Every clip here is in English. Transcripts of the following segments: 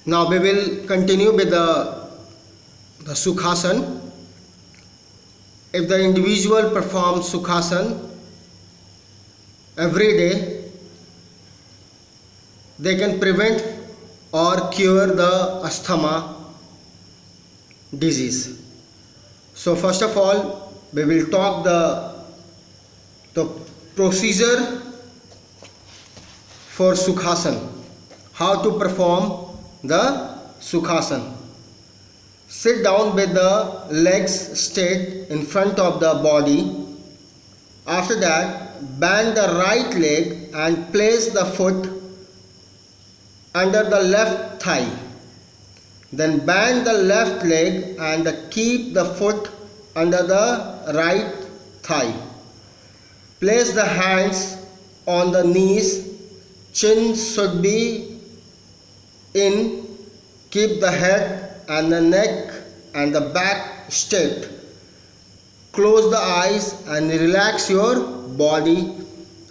Now we will continue with the Sukhasana. If the individual performs Sukhasana every day, they can prevent or cure the asthma disease. So first of all, we will talk the procedure for Sukhasana, how to perform the Sukhasana. Sit down with the legs straight in front of the body. After that, bend the right leg and place the foot under the left thigh. Then bend the left leg and keep the foot under the right thigh. Place the hands on the knees. Chin should be in. Keep the head and the neck and the back straight. Close the eyes and relax your body.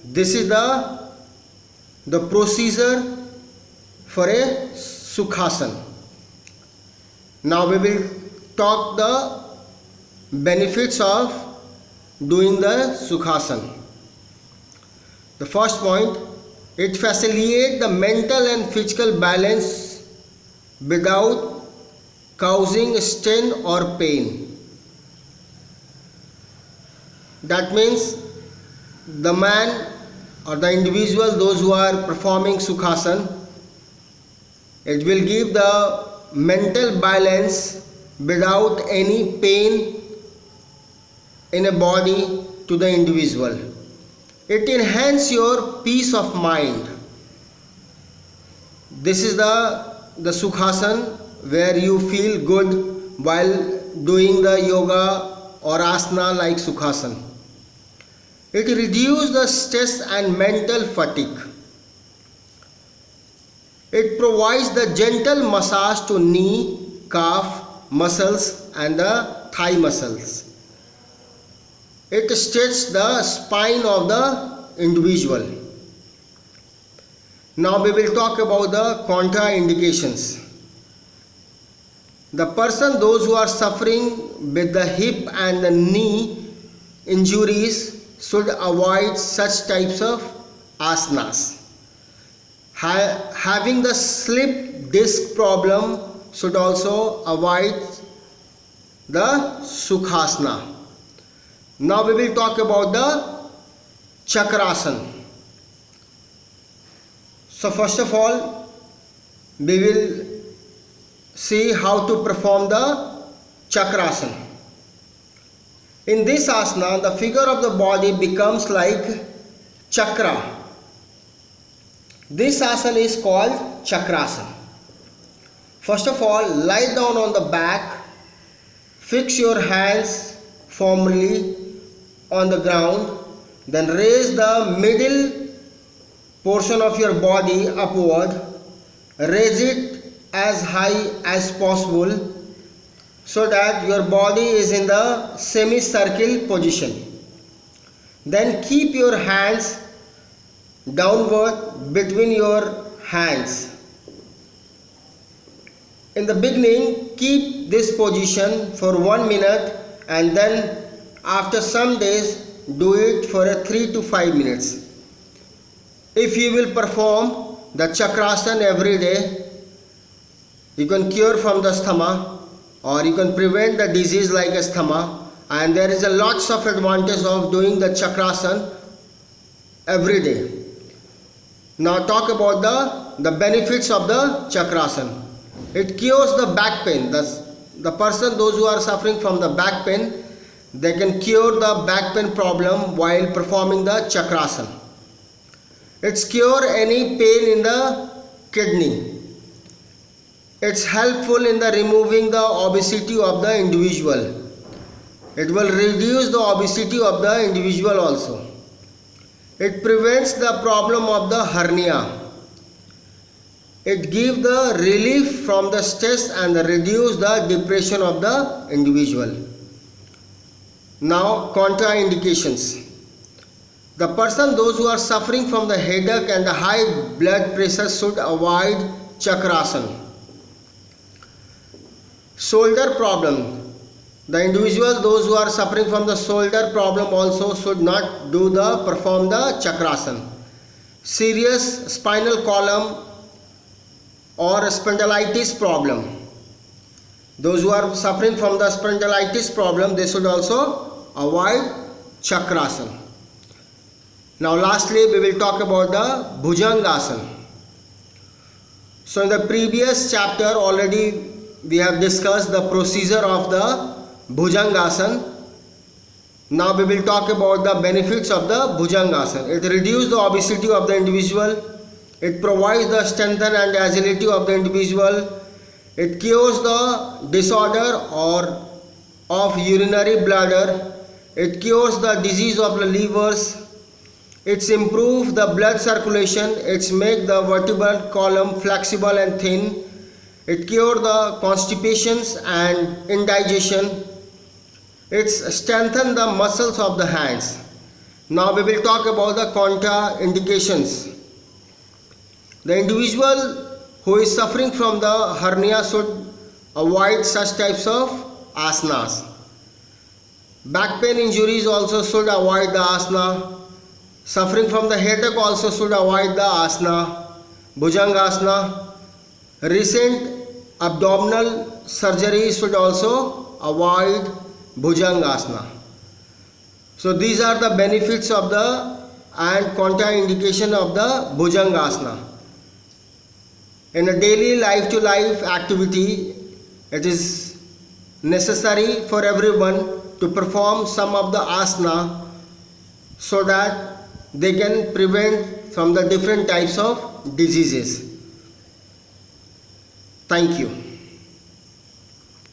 This is the procedure for a Sukhasana. Now we will talk the benefits of doing the Sukhasana. The first point, it facilitates the mental and physical balance without causing strain or pain. That means the man or the individual, those who are performing Sukhasana, it will give the mental balance without any pain in a body to the individual. It enhances your peace of mind. This is the Sukhasana where you feel good while doing the yoga or asana like Sukhasana. It reduces the stress and mental fatigue. It provides the gentle massage to knee, calf muscles and the thigh muscles. It stretches the spine of the individual. Now we will talk about the contraindications. The person, those who are suffering with the hip and the knee injuries, should avoid such types of asanas. Having the slip disc problem should also avoid the Sukhasana. Now we will talk about the Chakrasana. So first of all, we will see how to perform the Chakrasana. In this asana, the figure of the body becomes like chakra. This asana is called Chakrasana. First of all, lie down on the back. Fix your hands firmly on the ground. Then raise the middle portion of your body upward. Raise it as high as possible so that your body is in the semicircle position. Then keep your hands downward between your hands. In the beginning, keep this position for 1 minute, and then after some days do it for 3 to 5 minutes. If you will perform the Chakrasana every day, you can cure from the asthma or you can prevent the disease like asthma, and there is a lots of advantage of doing the Chakrasana every day. Now talk about the benefits of the Chakrasana. It cures the back pain. The person, those who are suffering from the back pain, they can cure the back pain problem while performing the Chakrasana. It's cure any pain in the kidney. It's helpful in the removing the obesity of the individual. It will reduce the obesity of the individual also. It prevents the problem of the hernia. It gives the relief from the stress and reduce the depression of the individual. Now, contraindications. The person, those who are suffering from the headache and the high blood pressure, should avoid Chakrasana. Shoulder problem. The individual, those who are suffering from the shoulder problem also should not perform the Chakrasana. Serious spinal column or spondylitis problem. Those who are suffering from the spondylitis problem, they should also avoid Chakrasana. Now lastly, we will talk about the Bhujangasana. So in the previous chapter already we have discussed the procedure of the Bhujangasana. Now we will talk about the benefits of the Bhujangasana. It reduces the obesity of the individual. It provides the strength and agility of the individual. It cures the disorder of urinary bladder. It cures the disease of the livers. It improves the blood circulation. It makes the vertebral column flexible and thin. It cures the constipations and indigestion. It strengthens the muscles of the hands. Now we will talk about the contraindications. The individual who is suffering from the hernia should avoid such types of asanas. Back pain injuries also should avoid the asana. Suffering from the headache also should avoid the asana, Bhujangasana. Recent abdominal surgery should also avoid Bhujangasana. So these are the benefits of the and contraindication of the Bhujangasana. In a daily life-to-life activity, it is necessary for everyone to perform some of the asana so that they can prevent from the different types of diseases. Thank you.